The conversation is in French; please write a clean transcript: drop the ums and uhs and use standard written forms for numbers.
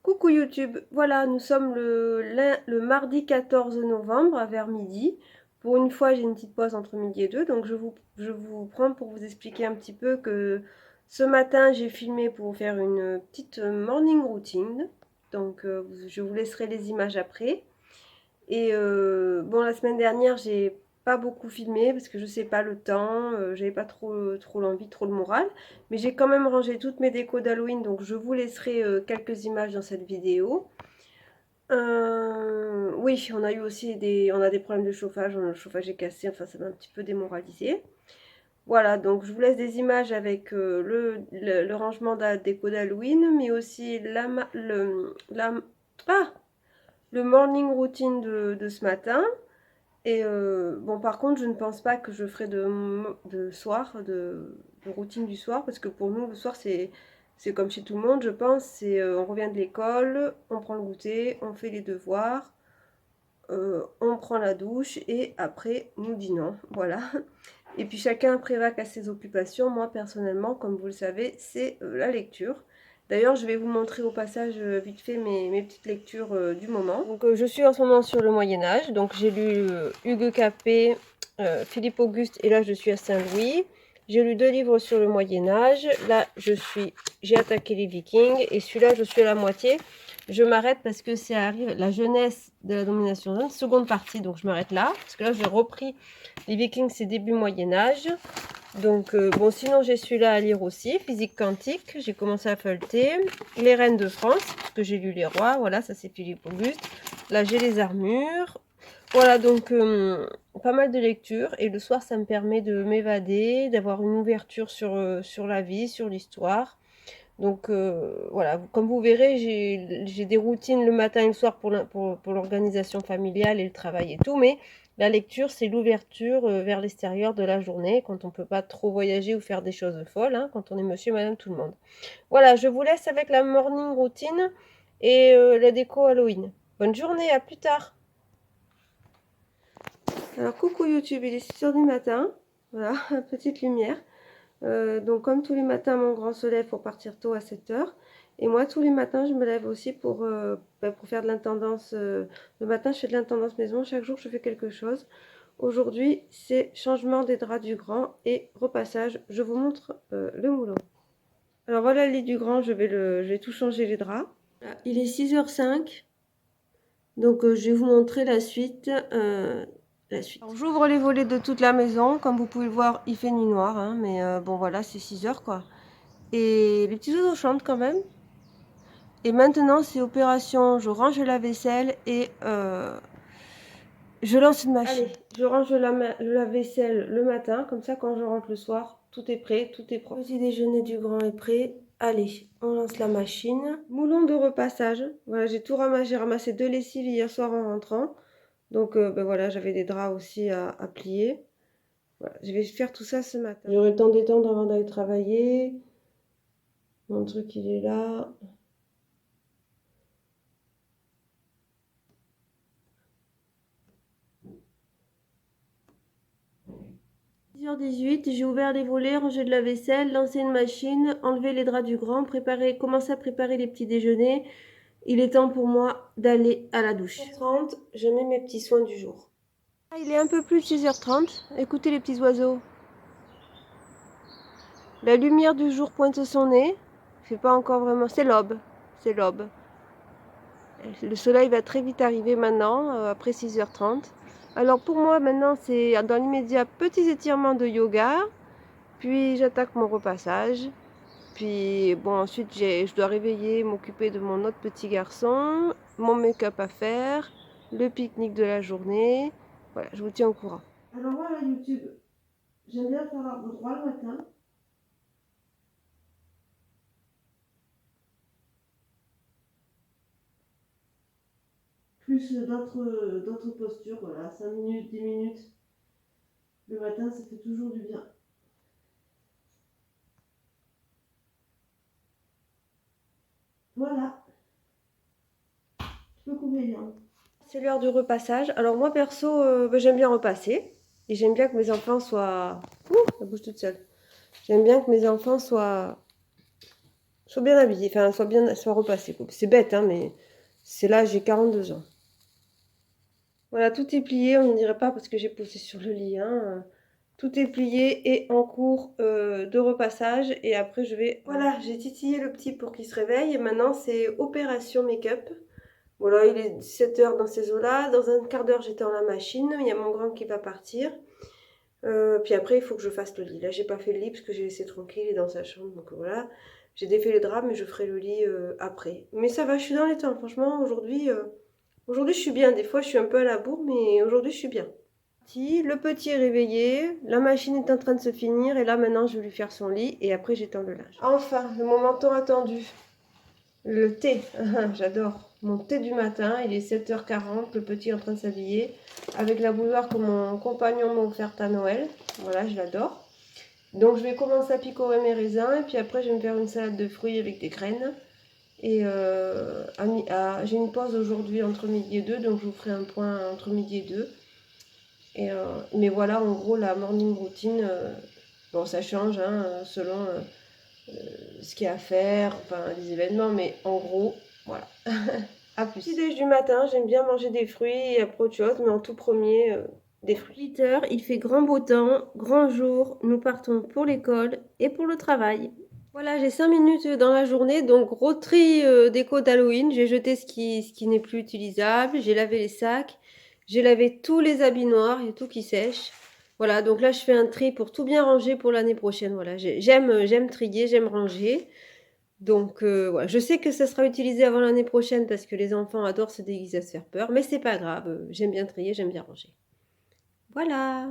Coucou YouTube, voilà, nous sommes le mardi 14 novembre vers midi. Pour une fois, j'ai une petite pause entre midi et deux, donc je vous prends pour vous expliquer un petit peu que ce matin, j'ai filmé pour faire une petite morning routine. Donc, je vous laisserai les images après. Et bon, la semaine dernière, j'ai pas beaucoup filmé parce que je sais pas le temps, j'avais pas trop l'envie, trop le moral. Mais j'ai quand même rangé toutes mes décos d'Halloween, donc je vous laisserai quelques images dans cette vidéo. Oui, on a eu aussi on a des problèmes de chauffage, le chauffage est cassé, enfin ça m'a un petit peu démoralisé. Voilà, donc je vous laisse des images avec le rangement de la déco d'Halloween, mais aussi ah, le morning routine de ce matin. Et bon, par contre, je ne pense pas que je ferai de routine du soir, parce que pour nous, le soir, c'est comme chez tout le monde, je pense. On revient de l'école, on prend le goûter, on fait les devoirs, on prend la douche, et après, nous dînons. Voilà. Et puis chacun après va à ses occupations. Moi, personnellement, comme vous le savez, c'est la lecture. D'ailleurs, je vais vous montrer au passage vite fait mes petites lectures du moment. Donc, je suis en ce moment sur le Moyen-Âge. Donc, j'ai lu Hugues Capet, Philippe Auguste, et là, je suis à Saint-Louis. J'ai lu 2 livres sur le Moyen-Âge. Là, j'ai attaqué les Vikings, et celui-là, je suis à la moitié. Je m'arrête parce que ça arrive, la jeunesse de la domination romaine, seconde partie, donc je m'arrête là. Parce que là, j'ai repris les Vikings, c'est début Moyen-Âge. Donc, bon, sinon, j'ai celui-là à lire aussi, Physique quantique. J'ai commencé à feuilleter. Les Reines de France, parce que j'ai lu Les Rois. Voilà, ça c'est Philippe Auguste. Là, j'ai les armures. Voilà, donc, pas mal de lectures. Et le soir, ça me permet de m'évader, d'avoir une ouverture sur la vie, sur l'histoire. Donc, voilà, comme vous verrez, j'ai des routines le matin et le soir pour l'organisation familiale et le travail et tout, mais la lecture, c'est l'ouverture vers l'extérieur de la journée, quand on ne peut pas trop voyager ou faire des choses folles, hein, quand on est monsieur, madame, tout le monde. Voilà, je vous laisse avec la morning routine et la déco Halloween. Bonne journée, à plus tard. Alors, coucou YouTube, il est 6 h du matin. Voilà, petite lumière. Donc comme tous les matins, mon grand se lève pour partir tôt à 7 h. Et moi, tous les matins, je me lève aussi pour faire de l'intendance. Le matin, je fais de l'intendance maison. Chaque jour, je fais quelque chose. Aujourd'hui, c'est changement des draps du grand et repassage. Je vous montre le moulon. Alors voilà le lit du grand, je vais tout changer les draps. Il est 6 h 05. Donc je vais vous montrer la suite. J'ouvre les volets de toute la maison. Comme vous pouvez le voir, il fait nuit noire, hein, mais bon voilà, c'est 6 h quoi. Et les petits oiseaux chantent quand même. Et maintenant, c'est opération, je range la vaisselle et je lance une machine. Allez, je range la vaisselle le matin, comme ça quand je rentre le soir, tout est prêt, tout est propre. Le petit déjeuner du grand est prêt. Allez, on lance la machine. Moulon de repassage. Voilà, j'ai tout ramassé. J'ai ramassé 2 lessives hier soir en rentrant. Donc ben voilà, j'avais des draps aussi à plier. Voilà, je vais faire tout ça ce matin. J'aurai le temps d'étendre avant d'aller travailler. Mon truc, il est là. « 6h18, j'ai ouvert les volets, rangé de la vaisselle, lancé une machine, enlevé les draps du grand, commencé à préparer les petits déjeuners. Il est temps pour moi d'aller à la douche. 6h30, je mets mes petits soins du jour. Il est un peu plus de 6h30. Écoutez les petits oiseaux. La lumière du jour pointe son nez. Il fait pas encore vraiment. C'est l'aube. C'est l'aube. Le soleil va très vite arriver maintenant, après 6h30. Alors pour moi maintenant, c'est dans l'immédiat petits étirements de yoga. Puis j'attaque mon repassage. Puis bon, ensuite je dois réveiller, m'occuper de mon autre petit garçon, mon make-up à faire, le pique-nique de la journée. Voilà, je vous tiens au courant. Alors voilà YouTube, j'aime bien faire l'arbre droit le matin. Plus d'autres postures, voilà, 5 minutes, 10 minutes. Le matin, ça fait toujours du bien. Voilà. Tu peux couper les jambes. C'est l'heure du repassage. Alors moi perso, j'aime bien repasser. Et j'aime bien que mes enfants soient... Ouh, elle bouge toute seule. J'aime bien que mes enfants soient soient bien habillés, enfin, soient repassés, quoi. C'est bête, hein, mais c'est là, j'ai 42 ans. Voilà, tout est plié, on ne dirait pas parce que j'ai posé sur le lit, hein. Tout est plié et en cours de repassage. Et après, je vais... Voilà, j'ai titillé le petit pour qu'il se réveille. Et maintenant, c'est opération make-up. Voilà, il est 17 h dans ces eaux-là. Dans un quart d'heure, j'étais dans la machine. Il y a mon grand qui va partir. Puis après, il faut que je fasse le lit. Là, j'ai pas fait le lit parce que j'ai laissé tranquille, il est dans sa chambre. Donc voilà, j'ai défait les draps, mais je ferai le lit après. Mais ça va, je suis dans les temps. Franchement, aujourd'hui, je suis bien. Des fois, je suis un peu à la bourre, mais aujourd'hui, je suis bien. Le petit est réveillé, la machine est en train de se finir et là maintenant je vais lui faire son lit et après j'étends le linge. Enfin, le moment tant attendu, le thé, j'adore. Mon thé du matin, il est 7h40, le petit est en train de s'habiller avec la bouilloire que mon compagnon m'a offerte à Noël. Voilà, je l'adore. Donc je vais commencer à picorer mes raisins et puis après je vais me faire une salade de fruits avec des graines. Et j'ai une pause aujourd'hui entre midi et 2, donc je vous ferai un point entre midi et 2. Mais voilà, en gros, la morning routine, bon, ça change hein, selon ce qu'il y a à faire, enfin les événements, mais en gros, voilà. À plus. Petit déj du matin, j'aime bien manger des fruits et après autre chose, mais en tout premier, des fruits. 8 h, il fait grand beau temps, grand jour, nous partons pour l'école et pour le travail. Voilà, j'ai 5 minutes dans la journée, donc gros tri déco d'Halloween. J'ai jeté ce qui n'est plus utilisable, j'ai lavé les sacs, j'ai lavé tous les habits noirs, il y a tout qui sèche. Voilà, donc là je fais un tri pour tout bien ranger pour l'année prochaine. Voilà, j'aime trier, j'aime ranger. Donc voilà, je sais que ça sera utilisé avant l'année prochaine parce que les enfants adorent se déguiser à se faire peur, mais c'est pas grave, j'aime bien trier, j'aime bien ranger. Voilà.